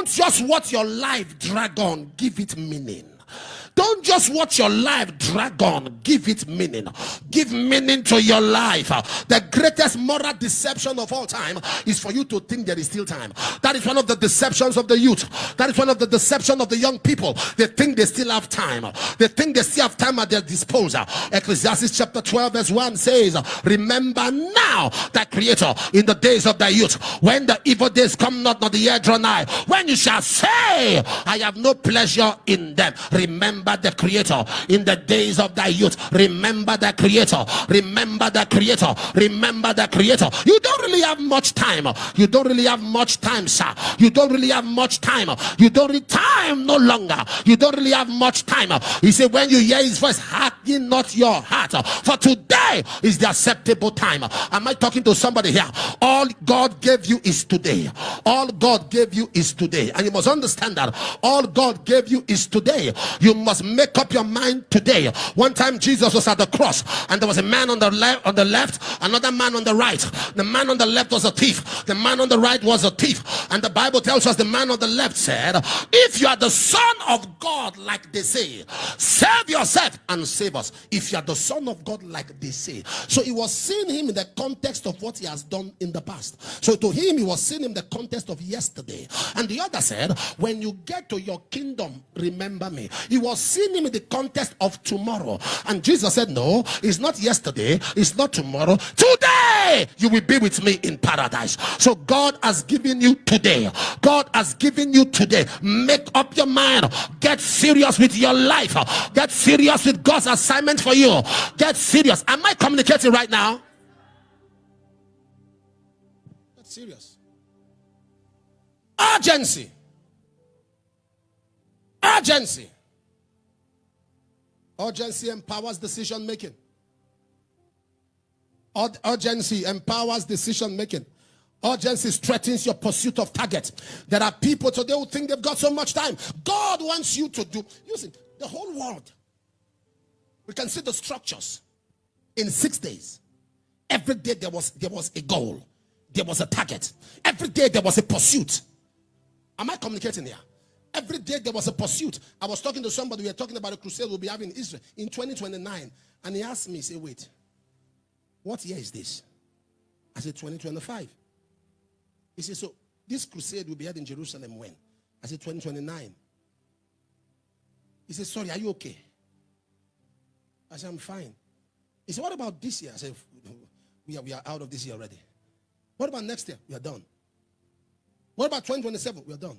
Don't just watch your life drag on, give it meaning. Don't just watch your life drag on, give it meaning. Give meaning to your life. The greatest moral deception of all time is for you to think there is still time. That is one of the deceptions of the youth. That is one of the deception of the young people. They think they still have time. They think they still have time at their disposal. Ecclesiastes chapter 12 verse 1 says, remember now thy creator in the days of thy youth, when the evil days come not, nor the year draw nigh, when you shall say, I have no pleasure in them. Remember the creator in the days of thy youth. Remember the creator. Remember the creator. Remember the creator. You don't really have much time. You don't really have much time, sir. You don't really have much time. You don't really time no longer. You don't really have much time. He said, when you hear his voice, harden not your heart, for today is the acceptable time. Am I talking to somebody here? All God gave you is today. All God gave you is today. And you must understand that all God gave you is today. You must make up your mind today. One time Jesus was at the cross, and there was a man on the left, another man on the right. The man on the left was a thief. The man on the right was a thief. And the Bible tells us the man on the left said, if you are the Son of God, like they say, save yourself and save us. If you are the Son of God, like they say. So he was seeing him in the context of what he has done in the past. So to him, he was seeing him in the context of yesterday. And the other said, when you get to your kingdom, remember me. He was seeing him in the context of tomorrow. And Jesus said, no, it's not yesterday, it's not tomorrow. Today you will be with me in paradise. So God has given you today. God has given you today. Make up your mind. Get serious with your life. Get serious with God's assignment for you. Get serious. Am I communicating right now? Get serious. Urgency. Urgency. Urgency empowers decision making. Urgency empowers decision making. Urgency strengthens your pursuit of target. There are people today who think they've got so much time. God wants you to do. You see, the whole world. We can see the structures in 6 days. Every day there was a goal. There was a target. Every day there was a pursuit. Am I communicating here? Every day there was a pursuit. I was talking to somebody, we were talking about a crusade we'll be having in Israel in 2029. And he asked me, he said, wait, what year is this? I said, 2025. He said, so this crusade will be held in Jerusalem when? I said, 2029. He said, sorry, are you okay? I said, I'm fine. He said, what about this year? I said, we are out of this year already. What about next year? We are done. What about 2027? We are done.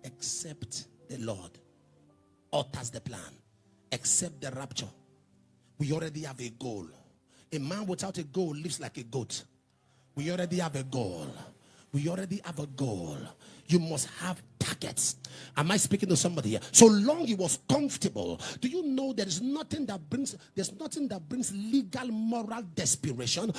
Except the Lord alters the plan. Except the rapture. We already have a goal. A man without a goal lives like a goat. We already have a goal. We already have a goal. You must have targets. Am I speaking to somebody here? So long he was comfortable. Do you know there's nothing that brings legal moral desperation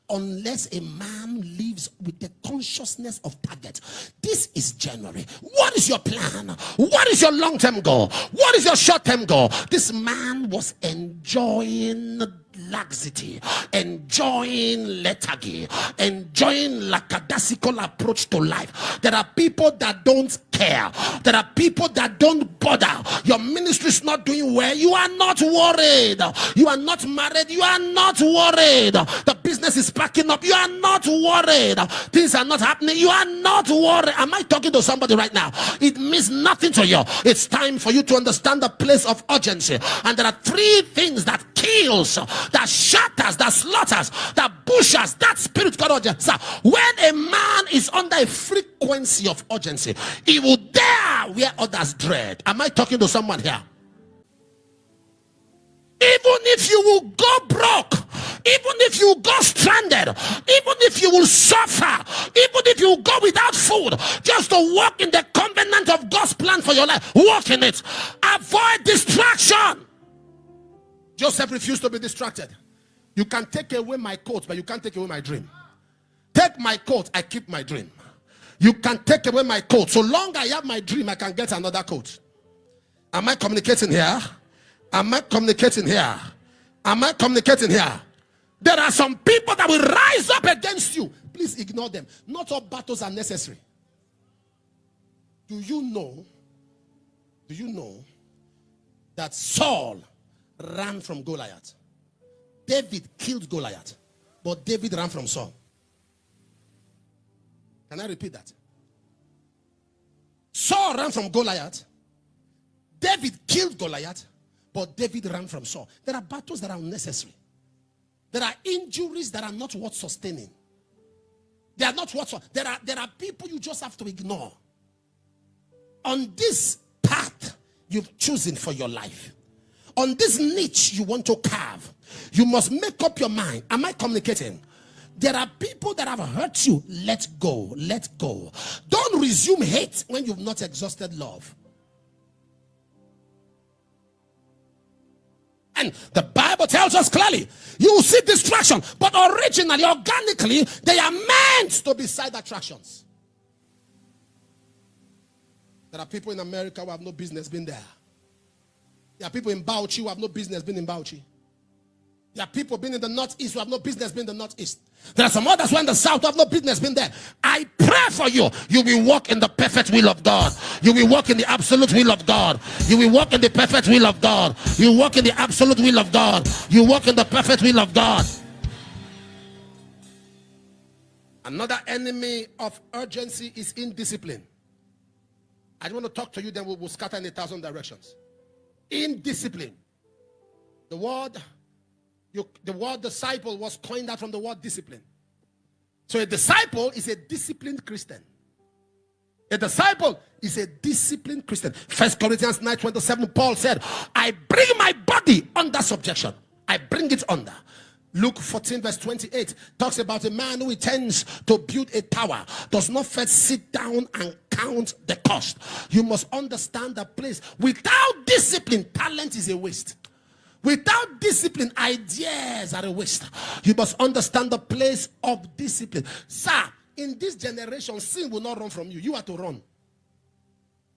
unless a man lives with the consciousness of target. This is January. What is your plan? What is your long-term goal? What is your short-term goal? This man was enjoying laxity, enjoying lethargy, enjoying lackadaisical approach to life. There are people that don't care. There are people that don't bother. Your ministry is not doing well. You are not worried. You are not married. You are not worried. The business is packing up. You are not worried. Things are not happening. You are not worried. Am I talking to somebody right now? It means nothing to you. It's time for you to understand the place of urgency. And there are three things that kills, that shatters, that slaughters, that pushes that spirit called urgency. When a man is under a frequency of urgency, he will dare where others dread. Am I talking to someone here? Even if you will go broke, even if you go stranded, even if you will suffer, even if you will go without food, just to walk in the covenant of God's plan for your life, walk in it. Avoid distraction. Joseph refused to be distracted. You can take away my coat, but you can't take away my dream. Take my coat, I keep my dream. You can take away my coat. So long I have my dream, I can get another coat. Am I communicating here? Am I communicating here? Am I communicating here? There are some people that will rise up against you. Please ignore them. Not all battles are necessary. Do you know that Saul ran from Goliath? David killed Goliath, but David ran from Saul. Can I repeat that? Saul ran from Goliath. David killed Goliath, but David ran from Saul. There are battles that are unnecessary. There are injuries that are not worth sustaining. They are not worth. There are people you just have to ignore. On this path you've chosen for your life, on this niche you want to carve, you must make up your mind. Am I communicating? There are people that have hurt you. Let go. Let go. Don't resume hate when you've not exhausted love. And the Bible tells us clearly, you will see distraction, but originally, organically, they are meant to be side attractions. There are people in America who have no business being there. There are people in Bauchi who have no business being in Bauchi. There are people being in the northeast who have no business being in the northeast. There are some others who are in the south who have no business being there. I pray for you. You will walk in the perfect will of God. You will walk in the absolute will of God. You will walk in the perfect will of God. You walk in the absolute will of God. You walk in the perfect will of God. Another enemy of urgency is indiscipline. I want to talk to you, then we'll scatter in 1,000 directions. Indiscipline. The word disciple was coined out from the word discipline. So a disciple is a disciplined Christian. A disciple is a disciplined Christian. 1 Corinthians 9:27, Paul said, I bring my body under subjection. I bring it under. Luke 14 verse 28 talks about a man who intends to build a tower, does not first sit down and count the cost. You must understand the place. Without discipline, talent is a waste. Without discipline, ideas are a waste. You must understand the place of discipline. Sir, in this generation, sin will not run from you. You have to run.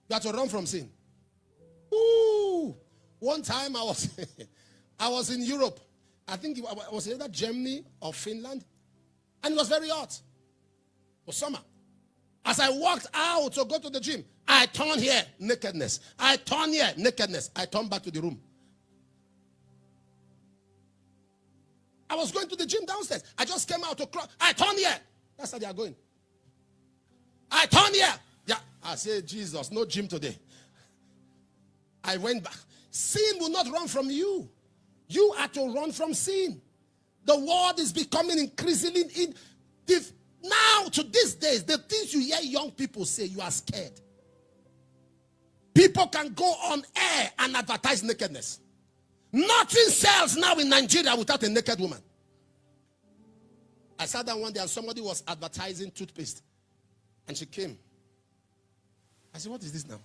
You have to run from sin. Ooh. One time I was in Europe. I think it was either Germany or Finland. And it was very hot. It was summer. As I walked out to go to the gym, I turned here, nakedness. I turned here, nakedness. I turned back to the room. I was going to the gym downstairs. I just came out to cross. I turned here. That's how they are going. I turned here. Yeah. I said, Jesus, no gym today. I went back. Sin will not run from you. You are to run from sin. The world is becoming increasingly now to these days, the things you hear young people say, you are scared. People can go on air and advertise nakedness. Nothing sells now in Nigeria without a naked woman. I sat down one day and somebody was advertising toothpaste. And she came. I said, what is this now?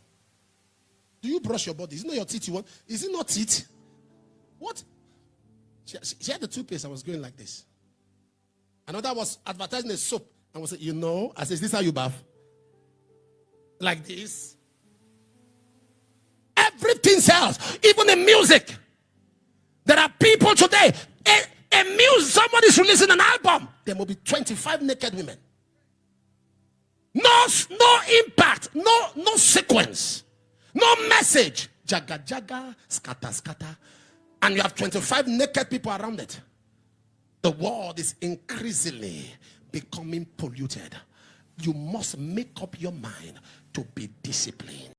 Do you brush your body? Is it not your teeth you want? Is it not teeth? What? She had the toothpaste and was going like this. Another was advertising a soap and was saying, you know, I said, is this how you bath? Like this. Everything sells. Even in music. There are people today, somebody's releasing an album. There will be 25 naked women. No impact, no sequence, no message. Jaga, jaga, scatter, scatter. And you have 25 naked people around it. The world is increasingly becoming polluted. You must make up your mind to be disciplined.